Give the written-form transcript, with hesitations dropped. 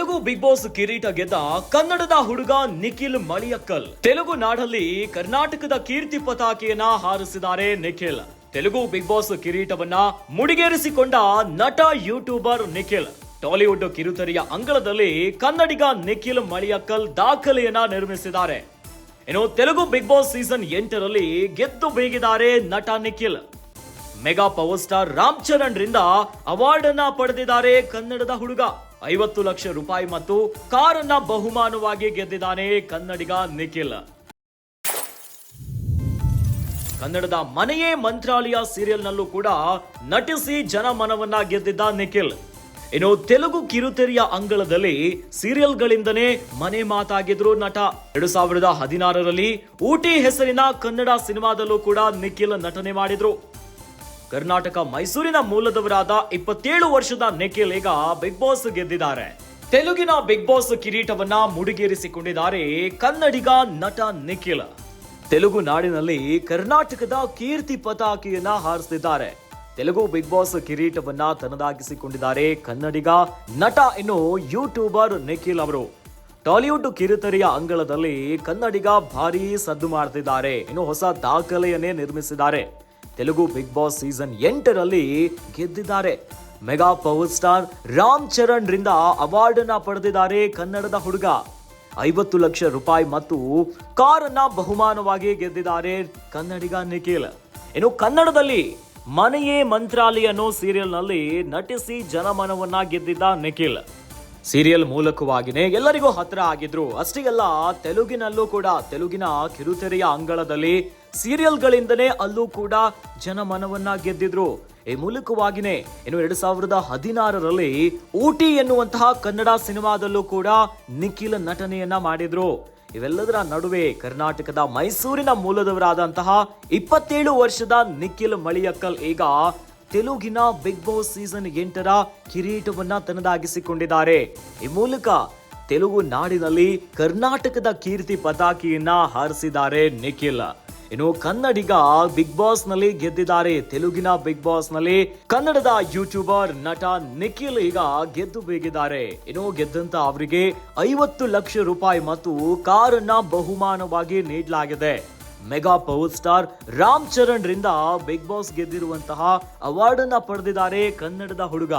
Telugu big boss ಕಿರೀಟ ಗೆದ್ದ ಕನ್ನಡದ ಹುಡುಗ ನಿಖಿಲ್ ಮಳಿಯಕ್ಕಲ್. ತೆಲುಗು ನಾಡಲ್ಲಿ ಕರ್ನಾಟಕದ ಕೀರ್ತಿ ಪತಾಕೆಯನ್ನ ಹಾರಿಸಿದ್ದಾರೆ ನಿಖಿಲ್. ತೆಲುಗು ಬಿಗ್ ಬಾಸ್ ಕಿರೀಟವನ್ನ ಮುಡಿಗೇರಿಸಿಕೊಂಡ ನಟ ಯೂಟ್ಯೂಬರ್ ನಿಖಿಲ್. ಟಾಲಿವುಡ್ ಕಿರುತೆರೆಯ ಅಂಗಳದಲ್ಲಿ ಕನ್ನಡಿಗ ನಿಖಿಲ್ ಮಳಿಯಕ್ಕಲ್ ದಾಖಲೆಯನ್ನ ನಿರ್ಮಿಸಿದ್ದಾರೆ. ಇನ್ನು ತೆಲುಗು ಬಿಗ್ ಬಾಸ್ ಸೀಸನ್ 8ರಲ್ಲಿ ಗೆದ್ದು ಬೀಗಿದ್ದಾರೆ ನಟ Nikhil. Mega power star Ram Charan ರಿಂದ ಅವಾರ್ಡ್ ಅನ್ನ ಪಡೆದಿದ್ದಾರೆ ಕನ್ನಡದ ಹುಡುಗ. 50 ಲಕ್ಷ ರೂಪಾಯಿ ಮತ್ತು ಕಾರನ್ನ ಬಹುಮಾನವಾಗಿ ಗೆದ್ದಿದ್ದಾನೆ ಕನ್ನಡಿಗ ನಿಖಿಲ್. ಕನ್ನಡದ ಮನೆಯೇ ಮಂತ್ರಾಲಯ ಸೀರಿಯಲ್ ನಲ್ಲೂ ಕೂಡ ನಟಿಸಿ ಜನಮನವನ್ನ ಗೆದ್ದಿದ್ದ ನಿಖಿಲ್. ಇನ್ನು ತೆಲುಗು ಕಿರುತೆರೆಯ ಅಂಗಳದಲ್ಲಿ ಸೀರಿಯಲ್ ಗಳಿಂದನೇ ಮನೆ ಮಾತಾಗಿದ್ರು ನಟ. 2016ರಲ್ಲಿ ಊಟಿ ಹೆಸರಿನ ಕನ್ನಡ ಸಿನಿಮಾದಲ್ಲೂ ಕೂಡ ನಿಖಿಲ್ ನಟನೆ ಮಾಡಿದ್ರು. ಕರ್ನಾಟಕ ಮೈಸೂರಿನ ಮೂಲದವರಾದ 27 ವರ್ಷದ ನಿಖಿಲ್ ಈಗ ಬಿಗ್ ಬಾಸ್ ಗೆದ್ದಿದ್ದಾರೆ. ತೆಲುಗಿನ ಬಿಗ್ ಬಾಸ್ ಕಿರೀಟವನ್ನ ಮುಡಿಗೇರಿಸಿಕೊಂಡಿದ್ದಾರೆ ಕನ್ನಡಿಗ ನಟ ನಿಖಿಲ್. ತೆಲುಗು ನಾಡಿನಲ್ಲಿ ಕರ್ನಾಟಕದ ಕೀರ್ತಿ ಪತಾಕೆಯನ್ನ ಹಾರಿಸಿದ್ದಾರೆ. ತೆಲುಗು ಬಿಗ್ ಬಾಸ್ ಕಿರೀಟವನ್ನ ತನ್ನದಾಗಿಸಿಕೊಂಡಿದ್ದಾರೆ ಕನ್ನಡಿಗ ನಟ ಇನ್ನು ಯೂಟ್ಯೂಬರ್ ನಿಖಿಲ್ ಅವರು. ಟಾಲಿವುಡ್ ಕಿರುತೆರೆಯ ಅಂಗಳದಲ್ಲಿ ಕನ್ನಡಿಗ ಭಾರೀ ಸದ್ದು ಮಾಡ್ತಿದ್ದಾರೆ. ಇನ್ನು ಹೊಸ ದಾಖಲೆಯನ್ನೇ ನಿರ್ಮಿಸಿದ್ದಾರೆ. ತೆಲುಗು ಬಿಗ್ ಬಾಸ್ ಸೀಸನ್ 8ರಲ್ಲಿ ಗೆದ್ದಿದ್ದಾರೆ. Mega power star Ram Charan ರಿಂದ ಅವಾರ್ಡ್ ಅನ್ನ ಪಡೆದಿದ್ದಾರೆ ಕನ್ನಡದ ಹುಡುಗ. 50 ಲಕ್ಷ ರೂಪಾಯಿ ಮತ್ತು ಕಾರನ್ನ ಬಹುಮಾನವಾಗಿ ಗೆದ್ದಿದ್ದಾರೆ ಕನ್ನಡಿಗ ನಿಖಿಲ್. ಇನ್ನು ಕನ್ನಡದಲ್ಲಿ ಮನೆಯೇ ಮಂತ್ರಾಲಯ ಅನ್ನೋ ಸೀರಿಯಲ್ ನಲ್ಲಿ ನಟಿಸಿ ಜನಮನವನ್ನ ಗೆದ್ದಿದ್ದ ನಿಖಿಲ್. ಸೀರಿಯಲ್ ಮೂಲಕವಾಗಿನೇ ಎಲ್ಲರಿಗೂ ಹತ್ರ ಆಗಿದ್ರು. ಅಷ್ಟೇ ಅಲ್ಲ, ತೆಲುಗಿನಲ್ಲೂ ಕೂಡ ತೆಲುಗಿನ ಕಿರುತೆರೆಯ ಅಂಗಳದಲ್ಲಿ ಸೀರಿಯಲ್ ಗಳಿಂದನೇ ಅಲ್ಲೂ ಕೂಡ ಜನಮನವನ್ನ ಗೆದ್ದಿದ್ರು. ಈ ಮೂಲಕವಾಗಿನೇ ಇನ್ನು 2016ರಲ್ಲಿ ಊಟಿ ಎನ್ನುವಂತಹ ಕನ್ನಡ ಸಿನಿಮಾದಲ್ಲೂ ಕೂಡ ನಿಖಿಲ್ ನಟನೆಯನ್ನ ಮಾಡಿದ್ರು. ಇವೆಲ್ಲದರ ನಡುವೆ ಕರ್ನಾಟಕದ ಮೈಸೂರಿನ ಮೂಲದವರಾದಂತಹ 27 ವರ್ಷದ ನಿಖಿಲ್ ಮಳಿಯಕ್ಕಲ್ ಈಗ ತೆಲುಗಿನ ಬಿಗ್ ಬಾಸ್ ಸೀಸನ್ 8ರ ಕಿರೀಟವನ್ನ ತನ್ನದಾಗಿಸಿಕೊಂಡಿದ್ದಾರೆ. ಈ ಮೂಲಕ ತೆಲುಗು ನಾಡಿನಲ್ಲಿ ಕರ್ನಾಟಕದ ಕೀರ್ತಿ ಪತಾಕೆಯನ್ನ ಹಾರಿಸಿದ್ದಾರೆ ನಿಖಿಲ್. ಇನ್ನು ಕನ್ನಡಿಗ ಬಿಗ್ ಬಾಸ್ ನಲ್ಲಿ ಗೆದ್ದಿದ್ದಾರೆ. ತೆಲುಗಿನ ಬಿಗ್ ಬಾಸ್ ನಲ್ಲಿ ಕನ್ನಡದ ಯೂಟ್ಯೂಬರ್ ನಟ ನಿಖಿಲ್ ಈಗ ಗೆದ್ದು ಬೀಗಿದ್ದಾರೆ. ಇನ್ನು ಗೆದ್ದಂತ ಅವರಿಗೆ 50 ಲಕ್ಷ ರೂಪಾಯಿ ಮತ್ತು ಕಾರನ್ನ ಬಹುಮಾನವಾಗಿ ನೀಡಲಾಗಿದೆ. Mega power star Ram Charan ರಿಂದ ಬಿಗ್ ಬಾಸ್ ಗೆದ್ದಿರುವಂತಹ ಅವಾರ್ಡ್ ಅನ್ನ ಪಡೆದಿದ್ದಾರೆ ಕನ್ನಡದ ಹುಡುಗ.